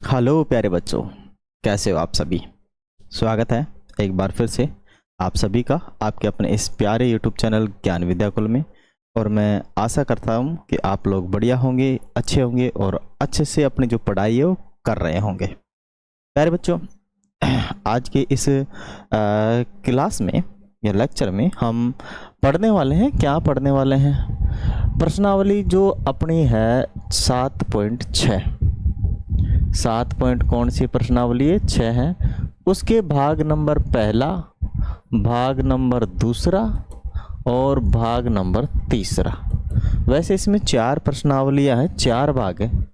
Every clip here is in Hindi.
हेलो प्यारे बच्चों, कैसे हो आप सभी। स्वागत है एक बार फिर से आप सभी का आपके अपने इस प्यारे यूट्यूब चैनल ज्ञान विद्याकुल में। और मैं आशा करता हूँ कि आप लोग बढ़िया होंगे, अच्छे होंगे और अच्छे से अपनी जो पढ़ाई है वो कर रहे होंगे। प्यारे बच्चों, आज के इस क्लास में या लेक्चर में हम पढ़ने वाले हैं, क्या पढ़ने वाले हैं, प्रश्नावली जो अपनी है 7.6। 7 पॉइंट कौन सी प्रश्नावली है? 6 है। उसके भाग नंबर पहला, भाग नंबर दूसरा और भाग नंबर तीसरा। वैसे इसमें 4 प्रश्नावलियां हैं, 4 भाग हैं,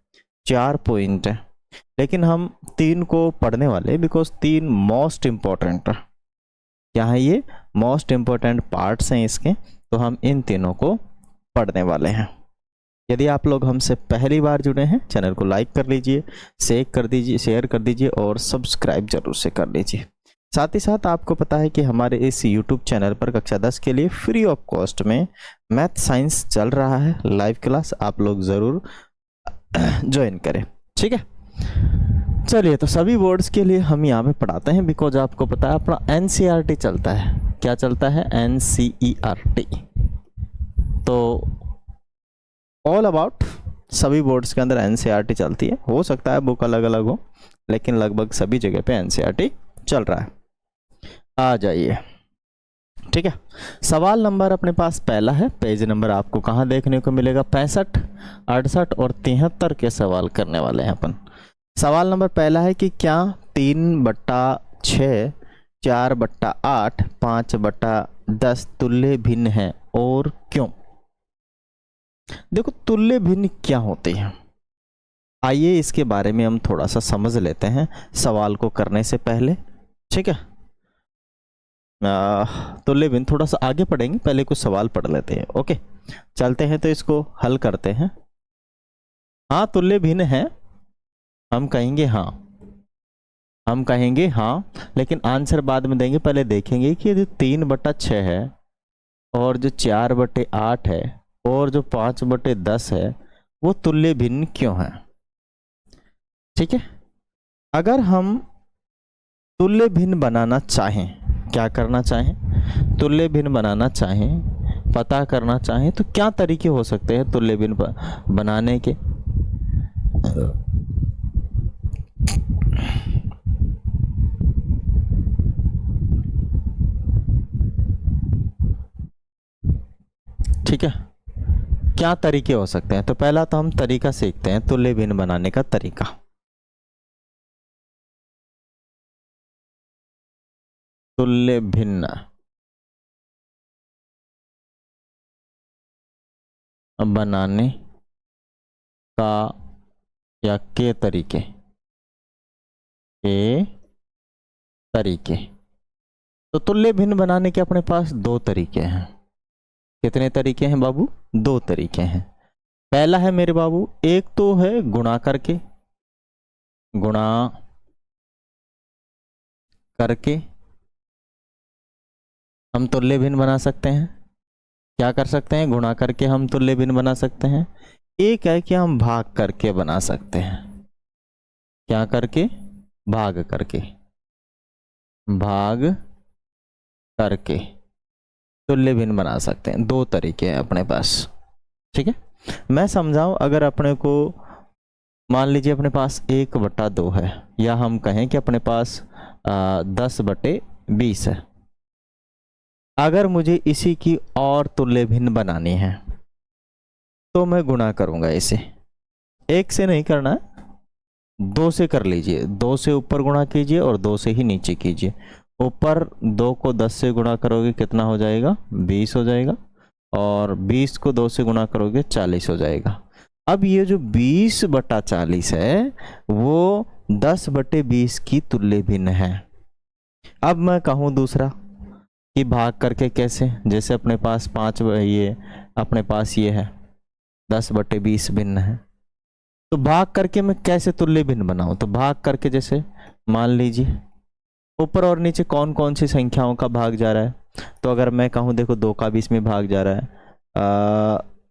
4 पॉइंट है, लेकिन हम 3 को पढ़ने वाले बिकॉज 3 मोस्ट इम्पोर्टेंट है। क्या है ये? मोस्ट इम्पोर्टेंट पार्ट्स हैं इसके, तो हम इन तीनों को पढ़ने वाले हैं। यदि आप लोग हमसे पहली बार जुड़े हैं, चैनल को लाइक कर लीजिए, शेयर कर दीजिए और सब्सक्राइब जरूर से कर लीजिए। साथ ही साथ आपको पता है कि हमारे इस यूट्यूब चैनल पर कक्षा 10 के लिए फ्री ऑफ कॉस्ट में मैथ साइंस चल रहा है, लाइव क्लास, आप लोग ज़रूर ज्वाइन करें, ठीक है। चलिए, तो सभी बोर्ड्स के लिए हम यहाँ पे पढ़ाते हैं बिकॉज आपको पता है अपना NCERT चलता है। क्या चलता है? NCERT। तो ऑल अबाउट सभी बोर्ड्स के अंदर NCERT चलती है। हो सकता है बुक अलग अलग हो, लेकिन लगभग सभी जगह पे NCERT चल रहा है। आ जाइए, ठीक है। सवाल नंबर अपने पास पहला है। पेज नंबर आपको कहाँ देखने को मिलेगा? 65, 68 और 73 के सवाल करने वाले हैं अपन। सवाल नंबर पहला है कि क्या 3/6, 4/8, 5/10 तुल्य भिन्न है और क्यों? देखो, तुल्य भिन्न क्या होते हैं, आइए इसके बारे में हम थोड़ा सा समझ लेते हैं सवाल को करने से पहले, ठीक है। तुल्य भिन्न थोड़ा सा आगे पढ़ेंगे, पहले कुछ सवाल पढ़ लेते हैं। ओके, चलते हैं तो इसको हल करते हैं। हाँ, तुल्य भिन्न है, हम कहेंगे हाँ, हम कहेंगे हाँ, लेकिन आंसर बाद में देंगे। पहले देखेंगे कि जो 3/6 है और जो 4/8 है और जो 5/10 है वो तुल्य भिन्न क्यों है, ठीक है। अगर हम तुल्य भिन्न बनाना चाहें, क्या करना चाहें? तुल्य भिन्न बनाना चाहें, पता करना चाहें, तो क्या तरीके हो सकते हैं तुल्य भिन्न बनाने के? ठीक है, क्या तरीके हो सकते हैं? तो पहला तो हम तरीका सीखते हैं, तुल्य भिन्न बनाने का तरीका। तुल्य भिन्न बनाने का या के तरीके, तो तुल्य भिन्न बनाने के अपने पास 2 तरीके हैं। कितने तरीके हैं बाबू? 2 तरीके हैं। पहला है मेरे बाबू, एक तो है गुणा करके, गुणा करके हम तुल्य भिन्न बना सकते हैं। क्या कर सकते हैं? गुणा करके हम तुल्य भिन्न बना सकते हैं। एक है कि हम भाग करके बना सकते हैं। क्या करके? भाग करके, भाग करके तुल्य भिन्न बना सकते हैं। 2 तरीके हैं अपने पास, ठीक है। मैं समझाऊं, अगर अपने को मान लीजिए अपने पास 1/2 है, या हम कहें कि अपने पास 10/20 है। अगर मुझे इसी की और तुल्य भिन्न बनानी है तो मैं गुणा करूंगा इसे। 1 से नहीं करना है, 2 से कर लीजिए। 2 से ऊपर गुणा कीजिए और 2 से ही नीचे कीजिए। ऊपर 2 को 10 से गुणा करोगे कितना हो जाएगा? 20 हो जाएगा। और 20 को 2 से गुणा करोगे 40 हो जाएगा। अब ये जो 20/40 है वो 10/20 की तुल्य भिन्न है। अब मैं कहूँ दूसरा कि भाग करके कैसे? जैसे अपने पास 5, ये अपने पास ये है 10/20 भिन्न है, तो भाग करके मैं कैसे तुल्य भिन्न बनाऊं? तो भाग करके जैसे मान लीजिए ऊपर और नीचे कौन कौन सी संख्याओं का भाग जा रहा है, तो अगर मैं कहूं देखो 2 का भी इसमें भाग जा रहा है,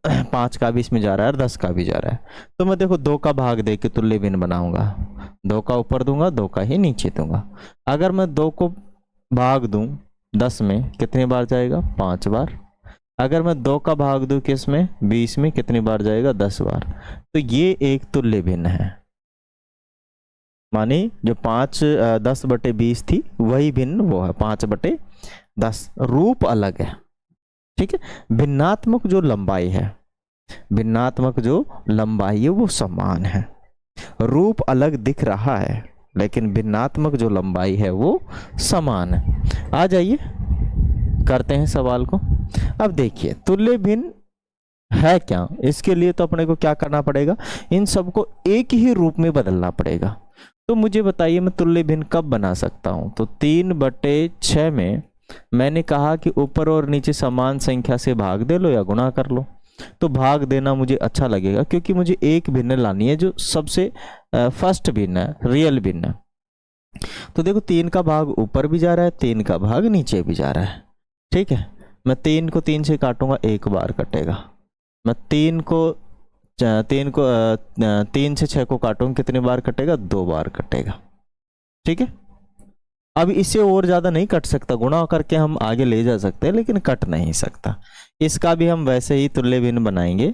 5 का भी इसमें जा रहा है और 10 का भी जा रहा है। तो मैं देखो 2 का भाग दे के तुल्य भिन्न बनाऊंगा। 2 का ऊपर दूंगा, 2 का ही नीचे दूंगा। अगर मैं 2 को भाग दूं 10 में, कितनी बार जाएगा? 5 बार। अगर मैं 2 का भाग दूं किस में? 20 में, कितनी बार जाएगा? 10 बार। तो ये एक तुल्य भिन्न है। मानी जो 10/20 थी वही भिन्न वो है 5/10। रूप अलग है, ठीक है। भिन्नात्मक जो लंबाई है, भिन्नात्मक जो लंबाई है वो समान है। रूप अलग दिख रहा है लेकिन भिन्नात्मक जो लंबाई है वो समान है। आ जाइए करते हैं सवाल को। अब देखिए तुल्य भिन्न है क्या, इसके लिए तो अपने को क्या करना पड़ेगा? इन सबको एक ही रूप में बदलना पड़ेगा। तो मुझे बताइए मैं तुल्य भिन्न कब बना सकता हूं? तो 3/6 में मैंने कहा कि ऊपर और नीचे समान संख्या से भाग दे लो या गुणा कर लो। तो भाग देना मुझे अच्छा लगेगा क्योंकि मुझे एक भिन्न लानी है जो सबसे फर्स्ट भिन्न है, रियल भिन्न है। तो देखो 3 का भाग ऊपर भी जा रहा है, 3 का भाग नीचे भी जा रहा है, ठीक है। मैं 3 को 3 से काटूंगा, एक बार कटेगा। मैं 3 से 6 को काटूंगा, कितनी बार कटेगा? 2 बार कटेगा, ठीक है। अब इससे और ज्यादा नहीं कट सकता, गुणा करके हम आगे ले जा सकते हैं लेकिन कट नहीं सकता। इसका भी हम वैसे ही तुल्य भिन्न बनाएंगे।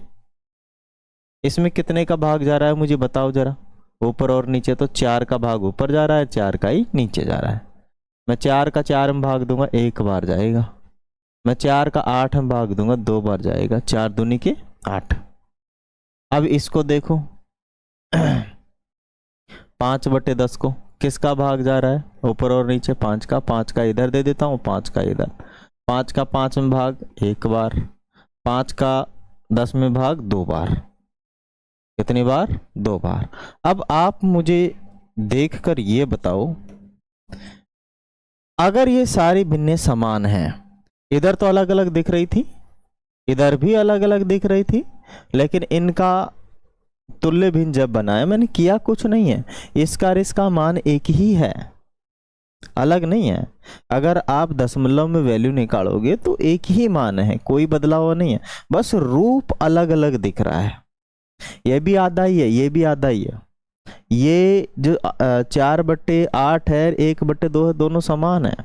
इसमें कितने का भाग जा रहा है मुझे बताओ जरा, ऊपर और नीचे? तो 4 का भाग ऊपर जा रहा है, 4 का ही नीचे जा रहा है। मैं 4 का 4 में भाग दूंगा, एक बार जाएगा। मैं 4 का 8 में भाग दूंगा, 2 बार जाएगा। 4 दूनी के 8। अब इसको देखो 5/10 को किसका भाग जा रहा है? ऊपर और नीचे 5 का। 5 का इधर दे देता हूँ, 5 का इधर। 5 का 5 में भाग एक बार, 5 का 10 में भाग 2 बार। कितनी बार? 2 बार। अब आप मुझे देखकर ये बताओ, अगर ये सारी भिन्नें समान हैं, इधर तो अलग अलग दिख रही थी, इधर भी अलग अलग दिख रही थी, लेकिन इनका तुल्य भिन्न जब बनाया मैंने, किया कुछ नहीं है, इसका और इसका मान एक ही है, अलग नहीं है। अगर आप दशमलव में वैल्यू निकालोगे तो एक ही मान है, कोई बदलाव नहीं है, बस रूप अलग अलग दिख रहा है। ये भी आधा ही है, ये भी आधा ही है। ये जो 4/8 है, 1/2 है, दोनों समान है।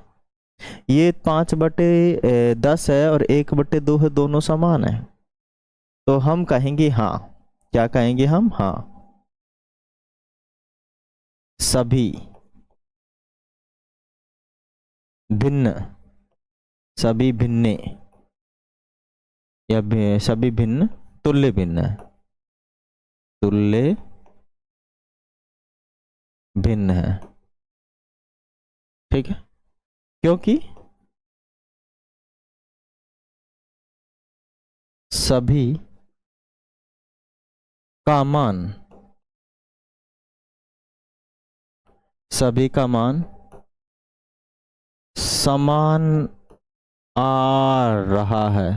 ये 5/10 है और 1/2 है, दोनों समान है। तो हम कहेंगे हाँ, क्या कहेंगे हम? हाँ, सभी भिन्न, सभी भिन्ने या सभी भिन्न तुल्य भिन्न है, तुल्य भिन्न है, ठीक है। क्योंकि सभी का मान, सभी का मान समान आ रहा है।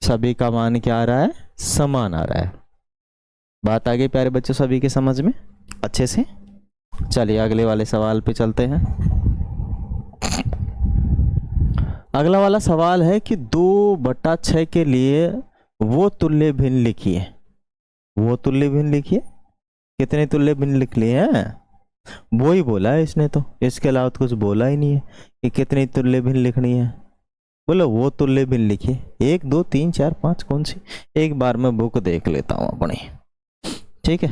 सभी का मान क्या आ रहा है? समान आ रहा है। बात आ गई प्यारे बच्चों सभी के समझ में अच्छे से? चलिए अगले वाले सवाल पे चलते हैं। अगला वाला सवाल है कि 2/6 के लिए वो तुल्य भिन्न लिखिए। वो तुल्य भिन्न लिखिए। कितने तुल्य भिन्न लिख लिए हैं? वो ही बोला है इसने, तो इसके अलावा तो कुछ बोला ही नहीं है कि कितनी तुल्य भिन्न लिखनी है। बोलो वो तुल्य भिन्न लिखिए, 1 2 3 4 5 कौन सी? एक बार मैं बुक देख लेता हूँ अपनी, ठीक है।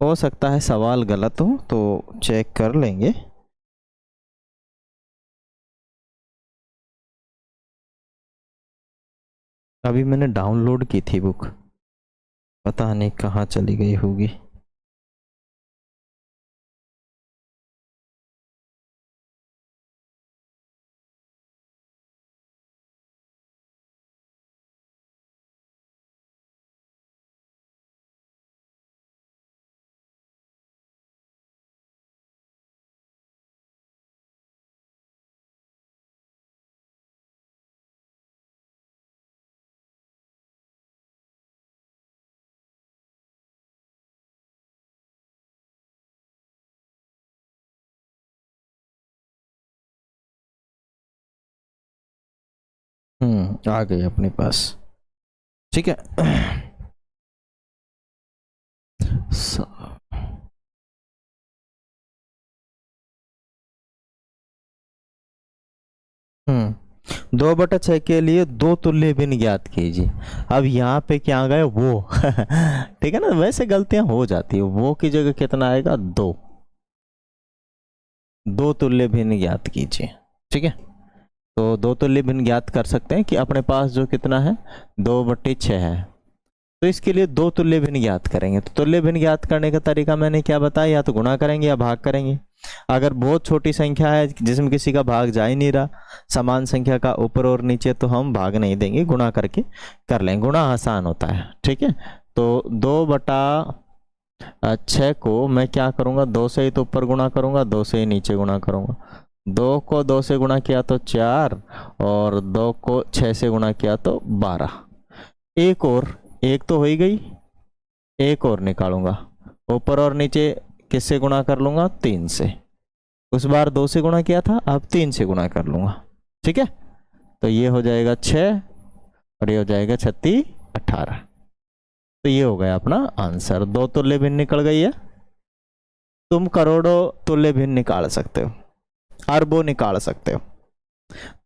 हो सकता है सवाल गलत हो तो चेक कर लेंगे। अभी मैंने डाउनलोड की थी बुक, पता नहीं कहाँ चली गई होगी। आ गई अपने पास। ठीक है। दो बटा छः के लिए दो तुल्य भिन्न ज्ञात कीजिए। अब यहाँ पे क्या आ गए वो ठीक है ना, वैसे गलतियां हो जाती है। वो की जगह कितना आएगा, दो। दो तुल्य भिन्न ज्ञात कीजिए। ठीक है, तो दो तुल्य भिन्न ज्ञात कर सकते हैं कि अपने पास जो कितना है, 2/6 है। तो इसके लिए दो तुल्य भिन्न ज्ञात करेंगे। तो तुल्य भिन्न ज्ञात करने का तरीका मैंने क्या बताया, या तो गुणा करेंगे या भाग करेंगे। अगर बहुत छोटी संख्या है जिसमें किसी का भाग जा ही नहीं रहा, समान संख्या का ऊपर और नीचे, तो हम भाग नहीं देंगे, गुणा करके कर लेंगे। गुणा आसान होता है। ठीक है, तो 2/6 को मैं क्या करूँगा, 2 से ही तो ऊपर गुणा करूँगा, 2 से ही नीचे गुणा करूँगा। 2 को 2 से गुणा किया तो 4, और 2 को 6 से गुणा किया तो 12। एक और, एक तो हो ही गई, एक और निकालूंगा। ऊपर और नीचे किससे गुणा कर लूंगा, 3 से। उस बार 2 से गुणा किया था, अब 3 से गुणा कर लूंगा। ठीक है, तो ये हो जाएगा 6 और ये हो जाएगा 36 18। तो ये हो गया अपना आंसर। दो तुल्य भिन्न निकल गई है। तुम करोड़ों तुल्य भिन्न निकाल सकते हो, अरबों निकाल सकते हो।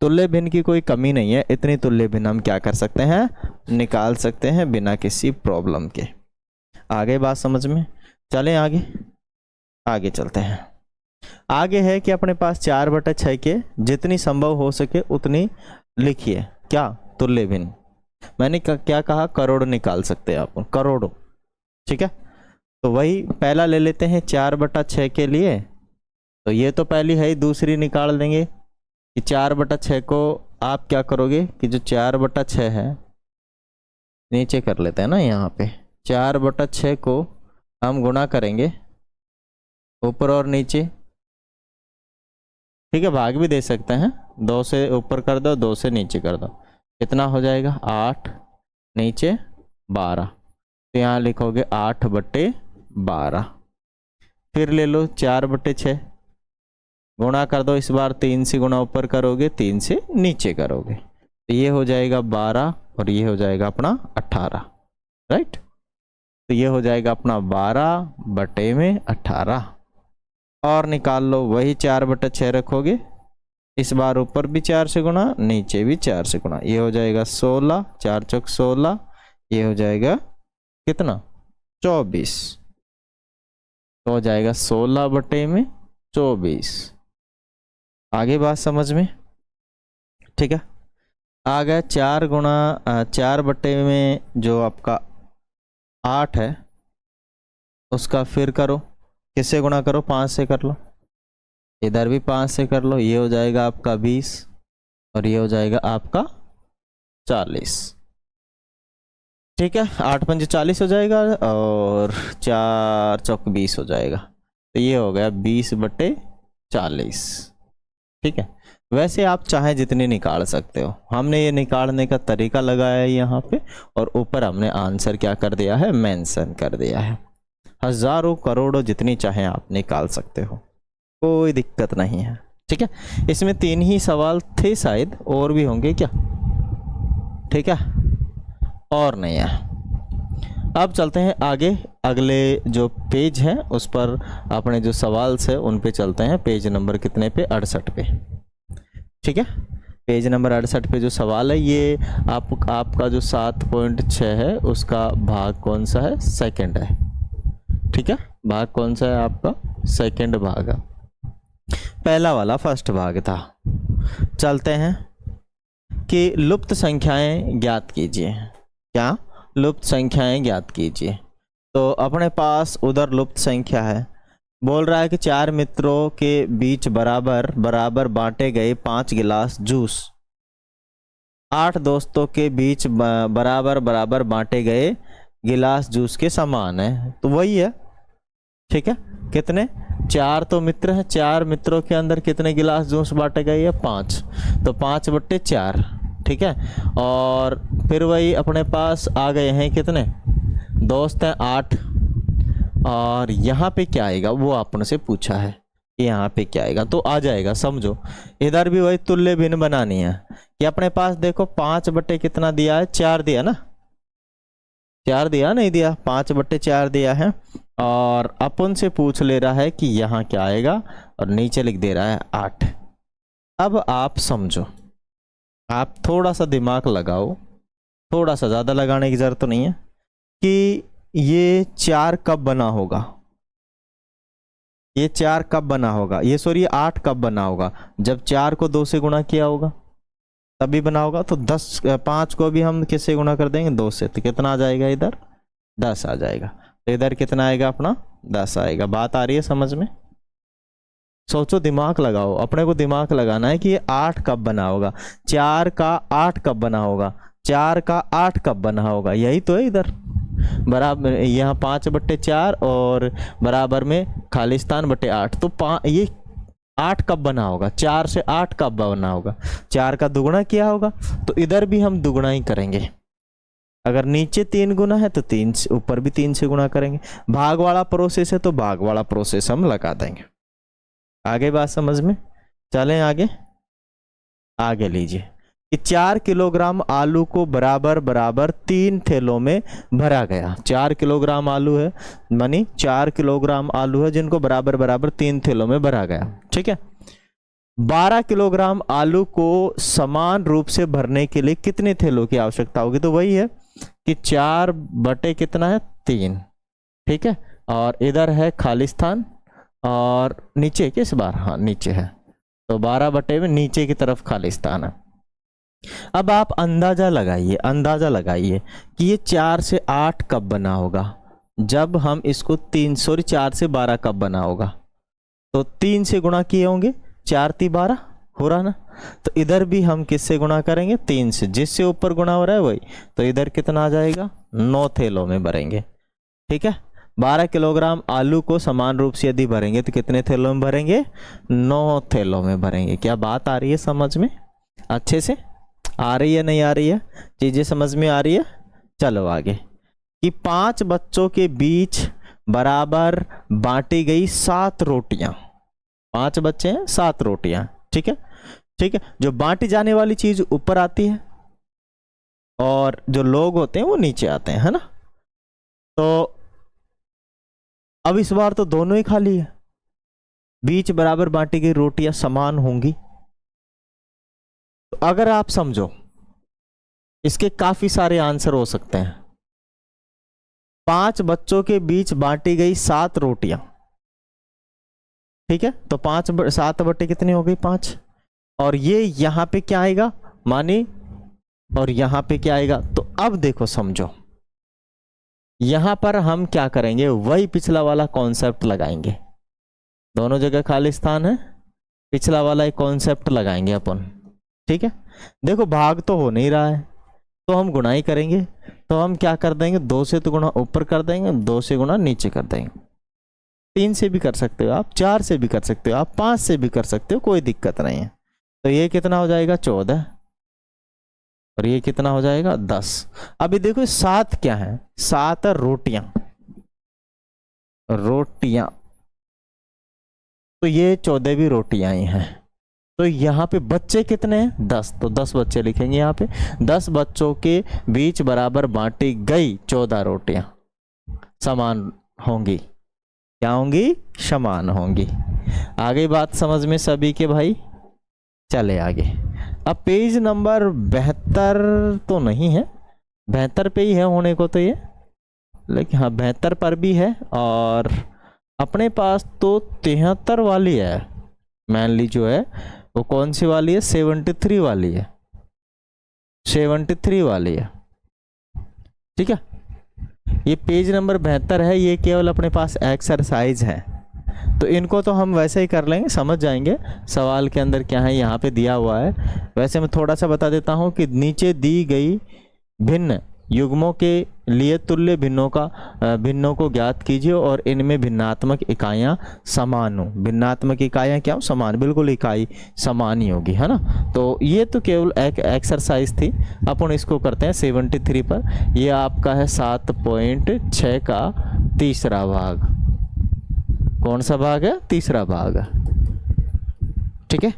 तुल्य भिन्न की कोई कमी नहीं है। इतनी तुल्य भिन्न हम क्या कर सकते हैं, निकाल सकते हैं बिना किसी प्रॉब्लम के। आगे बात समझ में, चलें आगे। आगे चलते हैं। आगे है कि अपने पास 4/6 के जितनी संभव हो सके उतनी लिखिए। क्या, तुल्य भिन्न। मैंने क्या कहा, करोड़ निकाल सकते हैं आप, करोड़ों। ठीक है, तो वही पहला ले लेते हैं 4/6 के लिए। तो ये तो पहली है ही, दूसरी निकाल देंगे कि 4/6 को आप क्या करोगे कि जो 4/6 है, नीचे कर लेते हैं ना यहाँ पे, 4/6 को हम गुणा करेंगे ऊपर और नीचे। ठीक है, भाग भी दे सकते हैं, 2 से ऊपर कर दो, 2 से नीचे कर दो। कितना हो जाएगा, 8, नीचे 12। तो यहाँ लिखोगे 8/12। फिर ले लो 4/6, गुणा कर दो। इस बार 3 से गुणा ऊपर करोगे, 3 से नीचे करोगे, तो ये हो जाएगा 12 और ये हो जाएगा अपना 18। राइट, तो ये हो जाएगा अपना 12/18। और निकाल लो, वही 4/6 रखोगे। इस बार ऊपर भी 4 से गुणा, नीचे भी 4 से गुणा, ये हो जाएगा 16, 4 चौक 16, ये हो जाएगा कितना, 24। तो हो जाएगा 16/24। आगे बात समझ में, ठीक है। आ गया 4 जो आपका 8 है, उसका फिर करो, किससे गुणा करो, 5 से कर लो। इधर भी 5 से कर लो, ये हो जाएगा आपका 20 और ये हो जाएगा आपका 40। ठीक है, 8 पंजे 40 हो जाएगा और 4 चौक 20 हो जाएगा। तो ये हो गया 20/40। ठीक है, वैसे आप चाहे जितनी निकाल सकते हो। हमने ये निकालने का तरीका लगाया है यहाँ पे, और ऊपर हमने आंसर क्या कर दिया है, मेंशन कर दिया है। हजारों करोड़ों जितनी चाहे आप निकाल सकते हो, कोई दिक्कत नहीं है। ठीक है, इसमें 3 ही सवाल थे, शायद और भी होंगे क्या। ठीक है, और नहीं है। अब चलते हैं आगे, अगले जो पेज है उस पर अपने जो सवाल से उन पे चलते हैं। पेज नंबर कितने पे, 68 पे। ठीक है, पेज नंबर 68 पे जो सवाल है, ये आपका जो 7.6 है उसका भाग कौन सा है, सेकंड है। ठीक है, भाग कौन सा है आपका, सेकंड भाग है। पहला वाला फर्स्ट भाग था। चलते हैं कि लुप्त संख्याएं ज्ञात कीजिए। क्या, लुप्त संख्याएं ज्ञात कीजिए। तो अपने पास उधर लुप्त संख्या है, बोल रहा है कि 4 मित्रों के बीच बराबर बराबर बांटे गए 5 गिलास जूस 8 दोस्तों के बीच बराबर बराबर बांटे गए गिलास जूस के समान है। तो वही है। ठीक है, कितने, 4 तो मित्र हैं, 4 मित्रों के अंदर कितने गिलास जूस बांटे गए हैं, 5। तो 5/4। ठीक है, और फिर वही अपने पास आ गए हैं कितने दोस्त हैं, 8। और यहाँ पे क्या आएगा वो आपने से पूछा है कि यहाँ पे क्या आएगा, तो आ जाएगा। समझो, इधर भी वही तुल्य भिन्न बनानी है कि अपने पास देखो 5 बटे कितना दिया है, 4 दिया ना, 4 दिया नहीं दिया, 5/4 दिया है, और अपन से पूछ ले रहा है कि यहाँ क्या आएगा, और नीचे लिख दे रहा है 8। अब आप समझो, आप थोड़ा सा दिमाग लगाओ, थोड़ा सा, ज़्यादा लगाने की ज़रूरत तो नहीं है, कि ये 4 कब बना होगा, ये 4 कब बना होगा, ये सॉरी 8 कब बना होगा, जब 4 को 2 से गुणा किया होगा तभी बना होगा। तो 5 को भी हम किससे गुणा कर देंगे, 2 से, तो कितना आ जाएगा इधर, 10 आ जाएगा। तो इधर कितना आएगा अपना, 10 आएगा। बात आ रही है समझ में? सोचो, दिमाग लगाओ, अपने को दिमाग लगाना है कि ये 8 कब बना होगा, 4 का 8 कब बना होगा, 4 का 8 कब बना होगा, यही तो है इधर। बराबर यहाँ 5/4 और बराबर में खालिस्तान बटे 8, तो ये 8 कब बना होगा, 4 से 8 कब बना होगा, 4 का दुगुना किया होगा। तो इधर भी हम दुगुना ही करेंगे, अगर नीचे 3 गुना है तो 3 से ऊपर भी 3 से गुना करेंगे। भाग वाला प्रोसेस है तो भाग वाला प्रोसेस हम लगा देंगे। आगे बात समझ में? चलें आगे, आगे लीजिए कि 4 किलोग्राम आलू को बराबर बराबर 3 थैलों में भरा गया। 4 किलोग्राम आलू है, मानी 4 किलोग्राम आलू है जिनको बराबर बराबर 3 थैलों में भरा गया, ठीक है। 12 किलोग्राम आलू को समान रूप से भरने के लिए कितने थैलों की आवश्यकता होगी? तो वही है कि 4 बटे कितना है, 3, ठीक है। और इधर है खालिस्तान, और नीचे किस बार, हाँ नीचे है, तो 12 बटे में नीचे की तरफ खालिस्तान है। अब आप अंदाजा लगाइए, अंदाजा लगाइए कि ये 4 से 8 कब बना होगा, जब हम इसको 4 से 12 कब बना होगा, तो 3 से गुणा किए होंगे, 4 × 12 हो रहा ना। तो इधर भी हम किससे गुणा करेंगे, 3 से, जिससे ऊपर गुणा हो रहा है वही। तो इधर कितना आ जाएगा, 9 थैलों में भरेंगे, ठीक है। 12 किलोग्राम आलू को समान रूप से यदि भरेंगे तो कितने थैलों में भरेंगे, 9 थैलों में भरेंगे। क्या बात आ रही है समझ में? अच्छे से आ रही है, नहीं आ रही है, चीजें समझ में आ रही है? चलो आगे, कि 5 बच्चों के बीच बराबर बांटी गई 7 रोटियां। 5 बच्चे हैं, 7 रोटियां, ठीक है, ठीक है। जो बांटी जाने वाली चीज ऊपर आती है और जो लोग होते हैं वो नीचे आते हैं, है ना। तो अब इस बार तो दोनों ही खाली है, बीच बराबर बांटी गई रोटियां समान होंगी। तो अगर आप समझो, इसके काफी सारे आंसर हो सकते हैं। 5 बच्चों के बीच बांटी गई 7 रोटियां, ठीक है, तो 7 बटे कितनी हो गई, 5। और ये यहां पे क्या आएगा, मानी, और यहां पे क्या आएगा। तो अब देखो समझो, यहां पर हम क्या करेंगे, वही पिछला वाला कॉन्सेप्ट लगाएंगे। दोनों जगह खालिस्तान है, पिछला वाला एक कॉन्सेप्ट लगाएंगे अपन, ठीक है। देखो भाग तो हो नहीं रहा है, तो हम गुणा ही करेंगे। तो हम क्या कर देंगे, 2 से तो गुणा ऊपर कर देंगे, 2 से गुणा नीचे कर देंगे। 3 से भी कर सकते हो आप, 4 से भी कर सकते हो आप, 5 से भी कर सकते हो, कोई दिक्कत नहीं है। तो ये कितना हो जाएगा, 14, और ये कितना हो जाएगा, 10। अभी देखो 7 क्या है, 7 है रोटियां, रोटियां, तो ये 14 भी रोटियां ही हैं। तो यहाँ पे बच्चे कितने हैं, 10, तो 10 बच्चे लिखेंगे यहाँ पे। 10 बच्चों के बीच बराबर बांटी गई 14 रोटियां समान होंगी। क्या होंगी, समान होंगी। आगे बात समझ में सभी के भाई? चले आगे। अब पेज नंबर 72 तो नहीं है, 72 पे ही है होने को तो ये, लेकिन हाँ 72 पर भी है, और अपने पास तो 73 वाली है मेनली, जो है वो कौन सी वाली है, 73 वाली है, 73 वाली है, ठीक है। ये पेज नंबर 72 है, ये केवल अपने पास एक्सरसाइज है, तो इनको तो हम वैसे ही कर लेंगे, समझ जाएंगे सवाल के अंदर क्या है, यहाँ पे दिया हुआ है। वैसे मैं थोड़ा सा बता देता हूँ कि नीचे दी गई भिन्न युग्मों के लिए तुल्य भिन्नों को ज्ञात कीजिए और इनमें भिन्नात्मक इकाइयाँ समान हो। भिन्नात्मक इकाइयाँ क्या हो, समान, बिल्कुल इकाई समान ही होगी, है ना। तो ये तो केवल एक एक्सरसाइज थी, अपन इसको करते हैं 73 पर। ये आपका है 7.6 का तीसरा भाग। कौन सा भाग है, तीसरा भाग, ठीक है।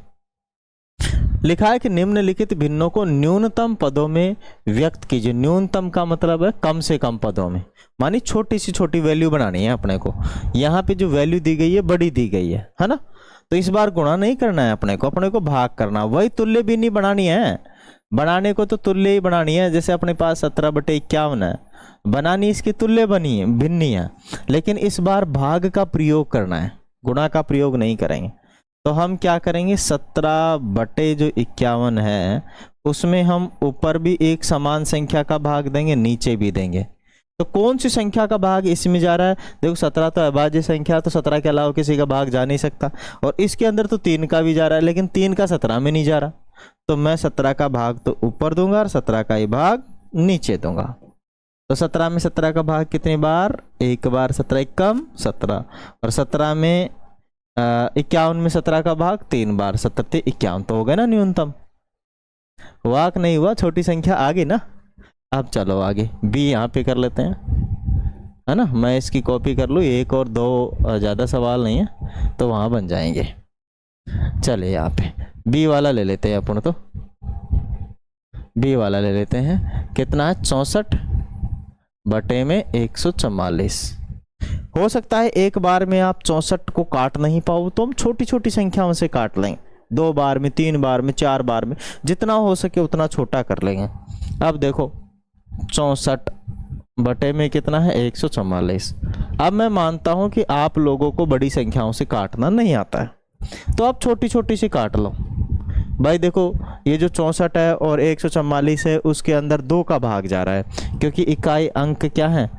लिखा है कि निम्नलिखित भिन्नों को न्यूनतम पदों में व्यक्त कीजिए। न्यूनतम का मतलब है कम से कम पदों में, मानी छोटी सी छोटी वैल्यू बनानी है अपने को। यहाँ पे जो वैल्यू दी गई है बड़ी दी गई है ना। तो इस बार गुणा नहीं करना है अपने को भाग करना। वही तुल्य भी नहीं बनानी है, बनाने को तो तुल्य ही बनानी है। जैसे अपने पास 17/51 है, बनानी इसकी तुल्य बनी है, भिन्नी है, लेकिन इस बार भाग का प्रयोग करना है, गुणा का प्रयोग नहीं करेंगे। तो हम क्या करेंगे, 17/51 है उसमें हम ऊपर भी एक समान संख्या का भाग देंगे, नीचे भी देंगे। तो कौन सी संख्या का भाग इसमें जा रहा है? देखो 17 तो अभाज्य संख्या, तो 17 के अलावा किसी का भाग जा नहीं सकता। और इसके अंदर तो 3 का भी जा रहा है, लेकिन 3 का 17 में नहीं जा रहा। तो मैं 17 का भाग तो ऊपर दूंगा और 17 का ही भाग नीचे दूंगा। तो 17 में 17 का भाग कितनी बार? एक बार। 17 एकम 17, और 17 में 51 में 17 का भाग 3 बार। 17 51 तो हो गया ना न्यूनतम। वाक नहीं हुआ, छोटी संख्या आ गई ना। अब चलो आगे बी यहाँ पे कर लेते हैं, है ना। मैं इसकी कॉपी कर लूँ, एक और दो ज़्यादा सवाल नहीं है तो वहाँ बन जाएंगे। चले यहाँ पे बी वाला ले लेते हैं अपन, तो बी वाला ले लेते हैं। कितना है? 64/144। हो सकता है एक बार में आप 64 को काट नहीं पाओ, तो हम छोटी छोटी संख्याओं से काट लेंगे। 2 बार में, 3 बार में, 4 बार में, जितना हो सके उतना छोटा कर लेंगे। अब देखो 64 बटे में कितना है? 144। अब मैं मानता हूं कि आप लोगों को बड़ी संख्याओं से काटना नहीं आता है, तो आप छोटी छोटी से काट लो। भाई देखो ये जो 64 है और 144 है, उसके अंदर 2 का भाग जा रहा है, क्योंकि इकाई अंक क्या है?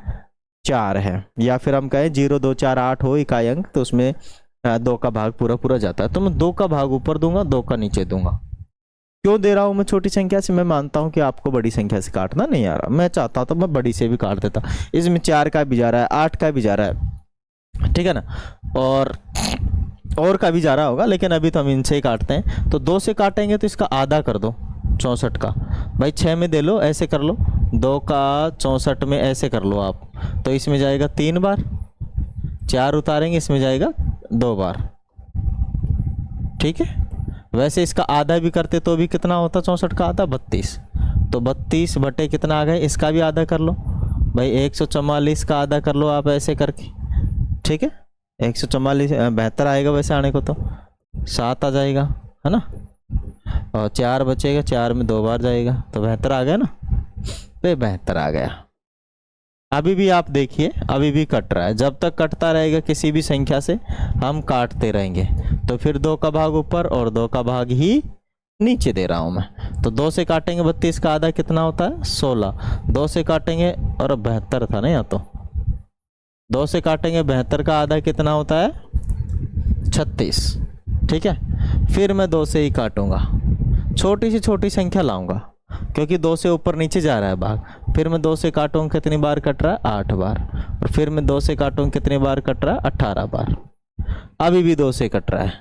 4 है, या फिर हम कहें 0 2 4 8 हो इकाई अंक, तो उसमें 2 का भाग पूरा पूरा जाता है। तो मैं 2 का भाग ऊपर दूंगा, 2 का नीचे दूंगा। क्यों दे रहा हूं मैं छोटी संख्या से? मैं मानता हूं कि आपको बड़ी संख्या से काटना नहीं आ रहा। मैं चाहता तो मैं बड़ी से भी काट देता। इसमें 4 का भी जा रहा है, 8 का भी जा रहा है, ठीक है ना, और का भी जा रहा होगा, लेकिन अभी तो हम इनसे ही काटते हैं। तो 2 से काटेंगे तो इसका आधा कर दो 64 का। भाई 6 में दे लो, ऐसे कर लो। 2 का 64 में ऐसे कर लो आप, तो इसमें जाएगा 3 बार। 4 उतारेंगे, इसमें जाएगा 2 बार, ठीक है। वैसे इसका आधा भी करते तो भी कितना होता? 64 का आधा 32। तो 32 बटे कितना आ गए? इसका भी आधा कर लो भाई। 144 का आधा कर लो आप ऐसे करके, ठीक है। 144 72 आएगा वैसे आने को, तो 7 आ जाएगा, है ना। और 4 बचेगा, 4 में 2 बार जाएगा, तो 72 आ गया ना। तो 72 आ गया। अभी भी आप देखिए, अभी भी कट रहा है। जब तक कटता रहेगा किसी भी संख्या से, हम काटते रहेंगे। तो फिर 2 का भाग ऊपर और 2 का भाग ही नीचे दे रहा हूं मैं। तो 2 से काटेंगे 32 का आधा कितना होता है? 16। 2 से काटेंगे, और 72 था ना यहाँ, तो 2 से काटेंगे 72 का आधा कितना होता है? 36, ठीक है। फिर मैं 2 से ही काटूंगा, छोटी से छोटी संख्या लाऊंगा, क्योंकि 2 से ऊपर नीचे जा रहा है भाग। फिर मैं 2 से काटूंगा, कितनी बार कट रहा है? 8 बार। और फिर मैं 2 से काटूंगा, कितनी बार कट रहा है? 18 बार। अभी भी 2 से कट रहा है,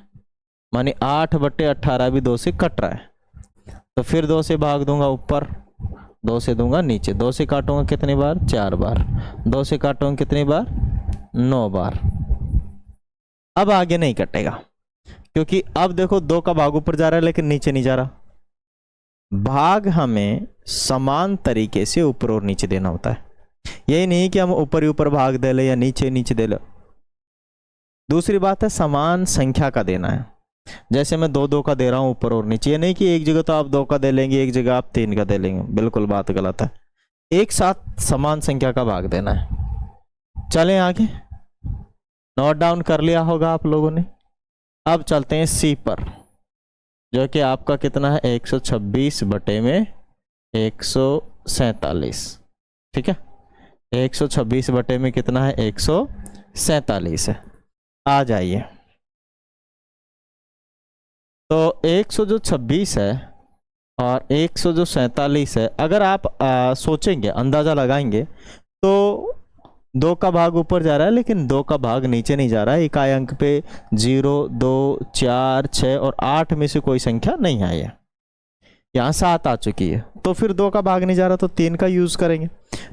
माने 8/18 भी 2 से कट रहा है। तो फिर 2 से भाग दूंगा ऊपर, 2 से दूंगा नीचे। 2 से काटूंगा कितनी बार? 4 बार। 2 से काटूंगा कितनी बार? 9 बार। अब आगे नहीं कटेगा, क्योंकि अब देखो 2 का भाग ऊपर जा रहा है लेकिन नीचे नहीं जा रहा। भाग हमें समान तरीके से ऊपर और नीचे देना होता है। यही नहीं कि हम ऊपर ही ऊपर भाग दे ले या नीचे नीचे दे ले। दूसरी बात है समान संख्या का देना है। जैसे मैं 2 2 का दे रहा हूं ऊपर और नीचे, ये नहीं कि एक जगह तो आप 2 का दे लेंगे, एक जगह आप 3 का दे लेंगे, बिल्कुल बात गलत है। एक साथ समान संख्या का भाग देना है। चलें आगे, नोट डाउन कर लिया होगा आप लोगों ने। अब चलते हैं सी पर, जो कि आपका कितना है? 126 बटे में 147, ठीक है। 126 बटे में कितना है? 147 है। आ जाइए, तो 126 है और 147 है। अगर आप सोचेंगे, अंदाजा लगाएंगे, तो 2 का भाग ऊपर जा रहा है लेकिन 2 का भाग नीचे नहीं जा रहा है। इकाई अंक पे 0 2 4 6 और 8 में से कोई संख्या नहीं आई है। यहाँ 7 आ चुकी है, तो फिर 2 का भाग नहीं जा रहा, तो 3 का यूज करेंगे।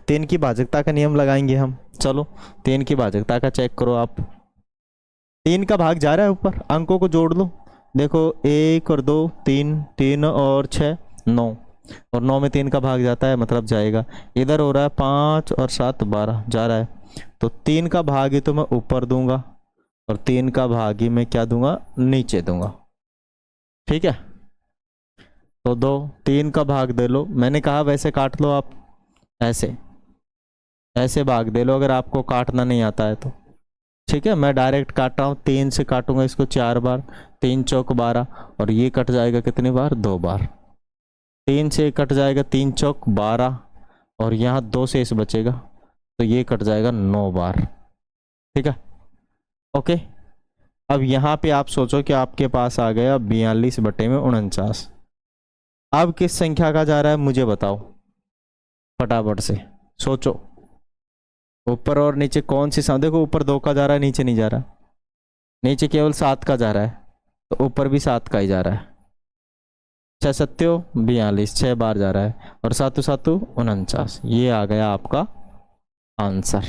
3 की भाजकता का नियम लगाएंगे हम। चलो 3 की भाजकता का चेक करो आप। 3 का भाग जा रहा है ऊपर, अंकों को जोड़ लो। देखो 1 और 2 3, 3 और 6 9, और 9 में 3 का भाग जाता है मतलब जाएगा। इधर हो रहा है 5 और 7 12 जा रहा है, तो 3 का भाग ही तो मैं ऊपर दूंगा और 3 का भाग ही मैं क्या दूंगा, नीचे दूंगा। ठीक है, तो 2 3 का भाग दे लो, मैंने कहा वैसे काट लो आप, ऐसे ऐसे भाग दे लो अगर आपको काटना नहीं आता है तो। ठीक है, मैं डायरेक्ट काट रहा हूँ, 3 से काटूंगा इसको 4 बार, 3 चौक 12, और ये कट जाएगा कितनी बार, 2 बार। 3 से कट जाएगा 3 चौक 12, और यहाँ 2 से इस बचेगा तो ये कट जाएगा 9 बार। ठीक है, ओके। अब यहाँ पे आप सोचो कि आपके पास आ गया 42/49। अब किस संख्या का जा रहा है मुझे बताओ, फटाफट से सोचो। ऊपर और नीचे कौन सी संख्या, देखो ऊपर 2 का जा रहा है, नीचे नहीं जा रहा, नीचे केवल 7 का जा रहा है, तो ऊपर भी 7 का ही जा रहा है। 6 सत्यो 42, 6 बार जा रहा है, और 7 7 49। ये आ गया आपका आंसर।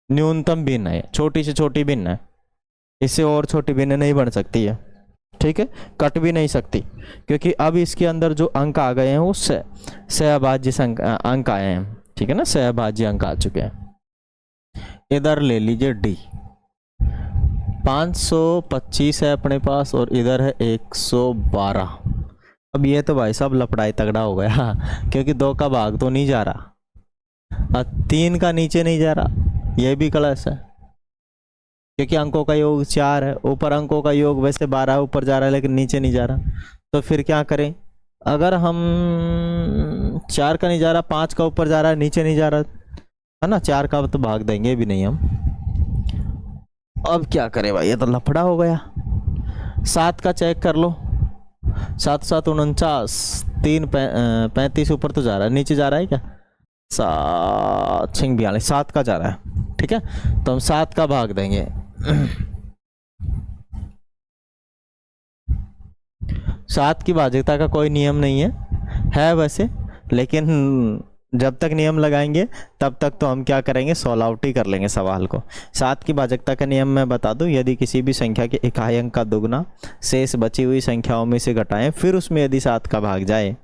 न्यूनतम भिन्न है, छोटी से छोटी भिन्न है, इससे और छोटी भिन्न नहीं बन सकती है। ठीक है, कट भी नहीं सकती, क्योंकि अब इसके अंदर जो अंक आ गए हैं वो सहभाज्य अंक आए हैं। ठीक है ना, सहभाज्य अंक आ चुके हैं। इधर ले लीजिए डी, 525 है अपने पास, और इधर है 112। अब ये तो भाई साहब लफड़ाई तगड़ा हो गया क्योंकि 2 का भाग तो नहीं जा रहा, और 3 का नीचे नहीं जा रहा, ये भी क्लस है क्योंकि अंकों का योग 4 है। ऊपर अंकों का योग वैसे 12 ऊपर जा रहा है लेकिन नीचे नहीं जा रहा, तो फिर क्या करें, अगर हम 4 का नहीं जा रहा, 5 का ऊपर जा रहा है, नीचे नहीं जा रहा है ना, 4 का तो भाग देंगे भी नहीं हम। अब क्या करें भाई, ये तो लफड़ा हो गया। 7 का चेक कर लो, 7 7 49, 3 35 ऊपर तो जा रहा है, नीचे जा रहा है क्या, 7 6 42, 7 का जा रहा है। ठीक है, तो हम 7 का भाग देंगे 7 की भाज्यता का कोई नियम नहीं है वैसे, लेकिन जब तक नियम लगाएंगे तब तक तो हम क्या करेंगे, सॉल्व आउट ही कर लेंगे सवाल को। 7 की भाज्यता का नियम मैं बता दूं, यदि किसी भी संख्या के इकाई अंक का दुगना शेष बची हुई संख्याओं में से घटाएं, फिर उसमें यदि 7 का भाग जाए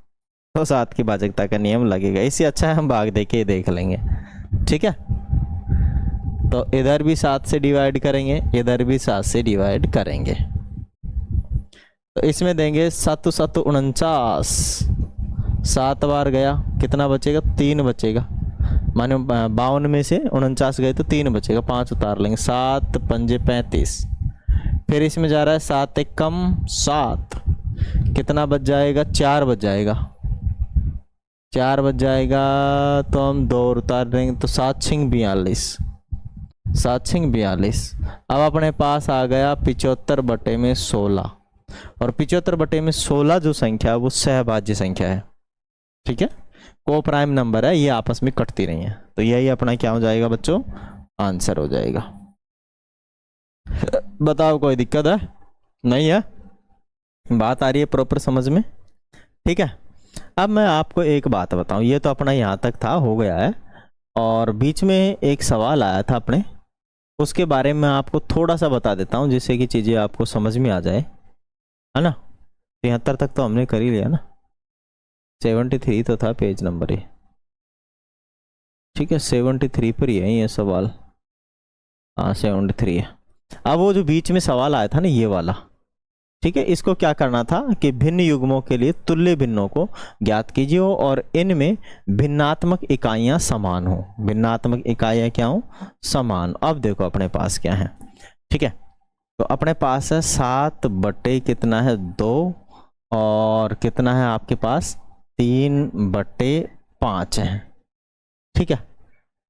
तो 7 की भाज्यता का नियम लगेगा। इससे अच्छा है हम भाग दे के देख लेंगे। ठीक है, तो इधर भी 7 से डिवाइड करेंगे, इधर भी 7 से डिवाइड करेंगे, तो इसमें देंगे 7 7 49, 7 बार गया, कितना बचेगा, 3 बचेगा, माने 52 में से 49 गए तो 3 बचेगा, 5 उतार लेंगे, 7 पंजे 35। फिर इसमें जा रहा है 7 1 कम 7, कितना बच जाएगा, 4 बच जाएगा, 4 बच जाएगा, तो हम 2 उतार देंगे, तो 7 6 42, 7 6 42। अब अपने पास आ गया 75/16, और 75/16 जो संख्या है वो सहभाज्य संख्या है। ठीक है, को प्राइम नंबर है, ये आपस में कटती नहीं है, तो यही अपना क्या हो जाएगा बच्चों, आंसर हो जाएगा। बताओ कोई दिक्कत है, नहीं है, बात आ रही है प्रॉपर समझ में। ठीक है, अब मैं आपको एक बात बताऊं, ये तो अपना यहाँ तक था, हो गया है, और बीच में एक सवाल आया था अपने, उसके बारे में आपको थोड़ा सा बता देता हूँ जिससे कि चीज़ें आपको समझ में आ जाए, है ना। 73 तक तो हमने कर ही लिया ना, 73 तो था पेज नंबर ये। ठीक है, 73 पर ही है ये सवाल, हाँ 73 है। अब वो जो बीच में सवाल आया था ना ये वाला, ठीक है, इसको क्या करना था कि भिन्न युग्मों के लिए तुल्य भिन्नों को ज्ञात कीजिए और इनमें भिन्नात्मक इकाइयां समान हो। भिन्नात्मक इकाइयां क्या हो, समान। अब देखो अपने पास क्या है, ठीक है, तो अपने पास है 7 बटे कितना है 2, और कितना है आपके पास 3/5 है। ठीक है,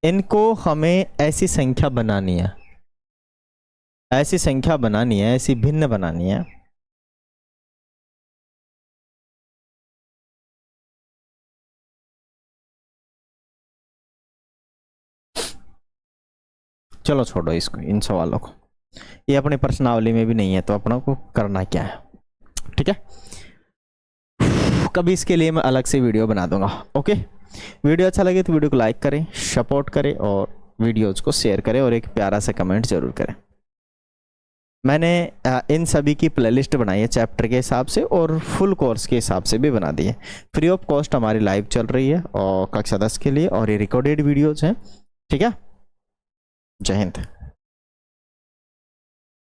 इनको हमें ऐसी संख्या बनानी है, ऐसी संख्या बनानी है, ऐसी भिन्न बनानी है। चलो छोड़ो इसको, इन सवालों को, ये अपने प्रश्नावली में भी नहीं है, तो अपना को करना क्या है। ठीक है, कभी इसके लिए मैं अलग से वीडियो बना दूंगा। ओके, वीडियो अच्छा लगे तो वीडियो को लाइक करें, सपोर्ट करें, और वीडियोज को शेयर करें, और एक प्यारा सा कमेंट जरूर करें। मैंने इन सभी की प्लेलिस्ट बनाई है चैप्टर के हिसाब से और फुल कोर्स के हिसाब से भी बना दी है। फ्री ऑफ कॉस्ट हमारी लाइव चल रही है और कक्षा 10 के लिए, और ये रिकॉर्डेड वीडियोज़ हैं। ठीक है, जय हिंद।